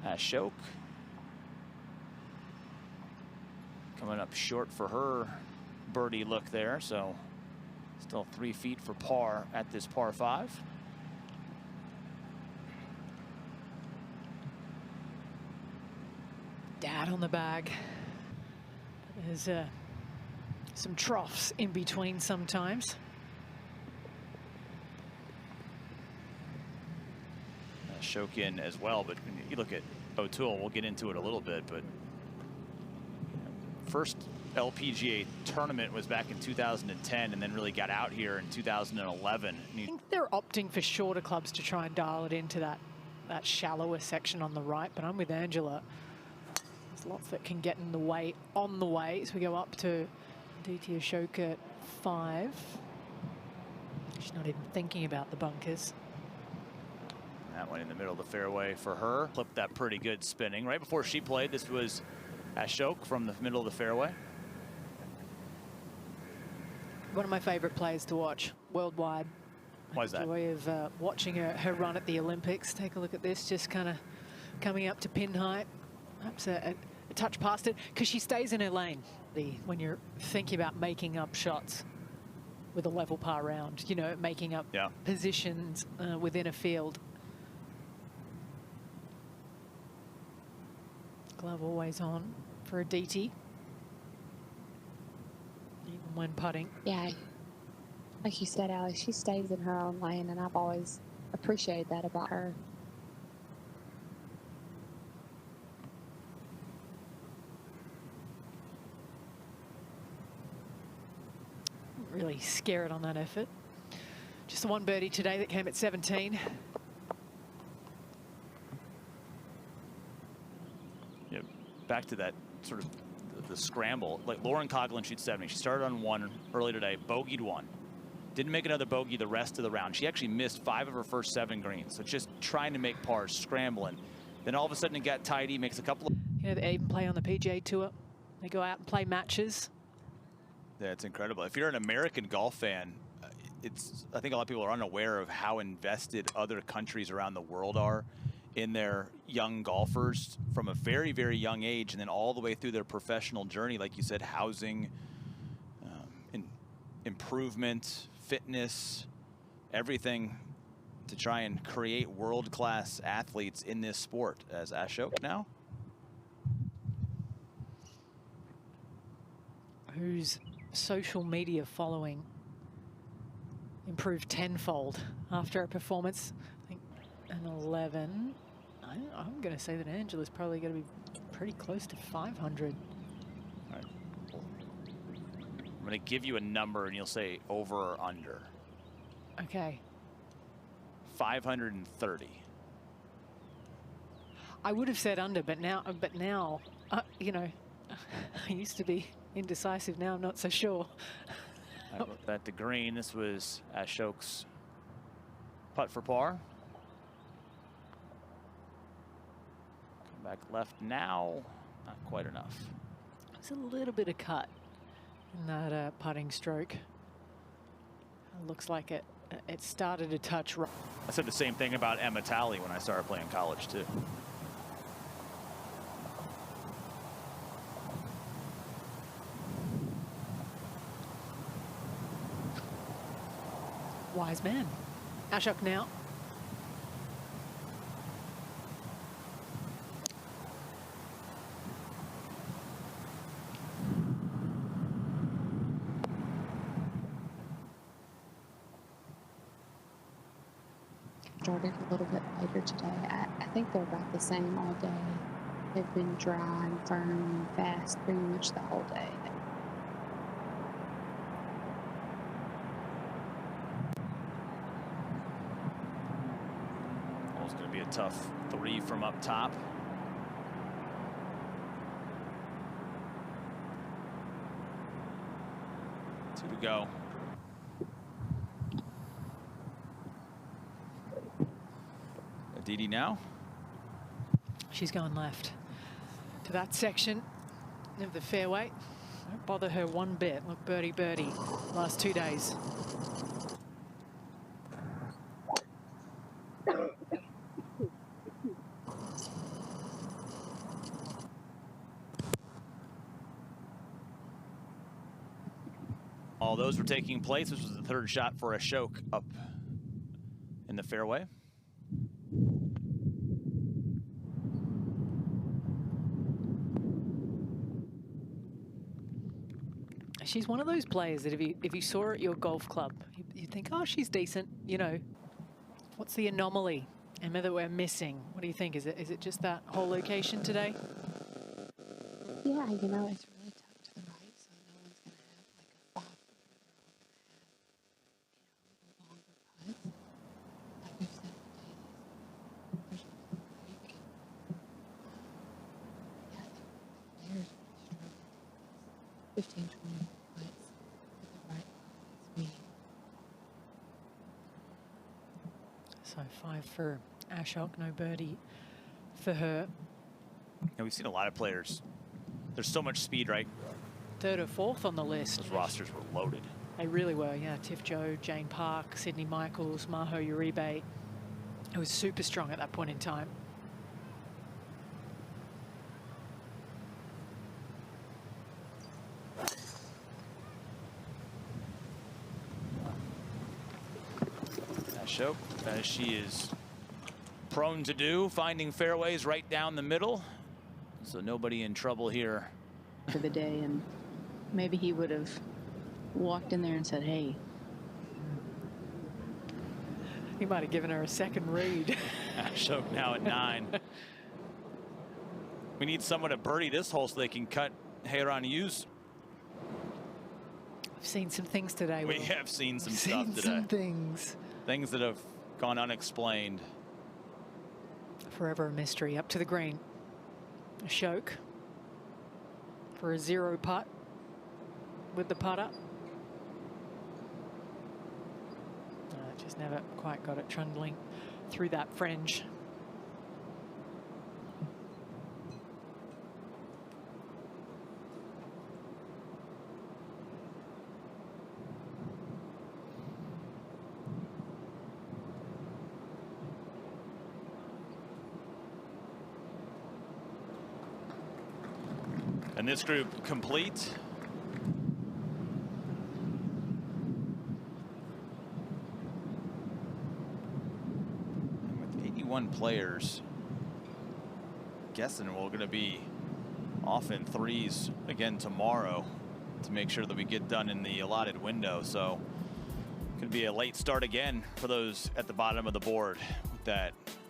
Ashok coming up short for her birdie look there, so still 3 feet for par at this par 5. Dad on the bag. There's some troughs in between sometimes. Ashok in as well, but when you look at O'Toole, we'll get into it a little bit, but first LPGA tournament was back in 2010 and then really got out here in 2011. I think they're opting for shorter clubs to try and dial it into that shallower section on the right, but I'm with Angela. There's lots that can get in the way on the way as we go up to Aditi Ashok at 5. She's not even thinking about the bunkers. That one in the middle of the fairway for her. Clipped that pretty good spinning. Right before she played, this was Ashok from the middle of the fairway. One of my favorite players to watch worldwide. Why is that? Joy of watching her run at the Olympics. Take a look at this, just kind of coming up to pin height. Perhaps a touch past it, because she stays in her lane. When you're thinking about making up shots with a level par round, you know, making up positions within a field. Glove always on for Aditi, even when putting. Yeah, like you said, Alex, she stays in her own lane, and I've always appreciated that about her. Really scared on that effort. Just the one birdie today that came at 17. Yeah, back to that sort of the scramble. Like Lauren Coughlin, she'd 70. She started on 1 early today, bogeyed 1. Didn't make another bogey the rest of the round. She actually missed 5 of her first 7 greens. So just trying to make pars, scrambling. Then all of a sudden it got tidy, makes a couple of... You know, they even play on the PGA Tour. They go out and play matches. Yeah, it's incredible. If you're an American golf fan, I think a lot of people are unaware of how invested other countries around the world are in their young golfers from a very, very young age, and then all the way through their professional journey. Like you said, housing, improvement, fitness, everything to try and create world-class athletes in this sport. As Ashok now, whose social media following improved tenfold after a performance, I think, an 11. I'm going to say that Angela's probably going to be pretty close to 500. All right. I'm going to give you a number and you'll say over or under. Okay. 530. I would have said under, but now, you know, I used to be indecisive. Now I'm not so sure. I wrote that to green. This was Ashok's putt for par. Come back left now. Not quite enough. There's a little bit of cut in that putting stroke. It looks like it started to touch right. I said the same thing about Emma Talley when I started playing college too. Wise man. Ashok now. Started a little bit later today. I think they're about the same all day. They've been dry and firm and fast pretty much the whole day. It's going to be a tough 3 from up top. Two to go. Aditi now. She's going left to that section of the fairway. Don't bother her one bit. Look, birdie, birdie. Last 2 days. While those were taking place, this was the third shot for Ashok up in the fairway. She's one of those players that if you saw her at your golf club, you think, oh, she's decent. You know, what's the anomaly, Emma, that we're missing? What do you think? Is it just that whole location today? Yeah, you know, it's really tough to the right, so no one's going to have like a 5-footer. They're all going to have, you know, a little longer putt. Like we've said today, there's a break. Yeah, I think the players really struggle. 15, 20 putts with the right speed. So 5 for Ashok, no birdie for her. And we've seen a lot of players. There's so much speed, right? 3rd or 4th on the list. Those rosters were loaded. They really were, yeah. Tiff Joe, Jane Park, Sydney Michaels, Maho Uribe. It was super strong at that point in time. Ashok, as she is prone to do, finding fairways right down the middle. So nobody in trouble here. For the day, and maybe he would have walked in there and said, hey. He might have given her a second read. Ashok now at 9. We need someone to birdie this hole so they can cut Heiran Yu's. I've seen some things today. We have seen some stuff today. Some things. Things that have gone unexplained. Forever a mystery. Up to the green. Ashok for a 0 putt with the putter. Just never quite got it trundling through that fringe. And this group complete. And with 81 players, guessing we're going to be off in 3s again tomorrow to make sure that we get done in the allotted window. So could be a late start again for those at the bottom of the board with that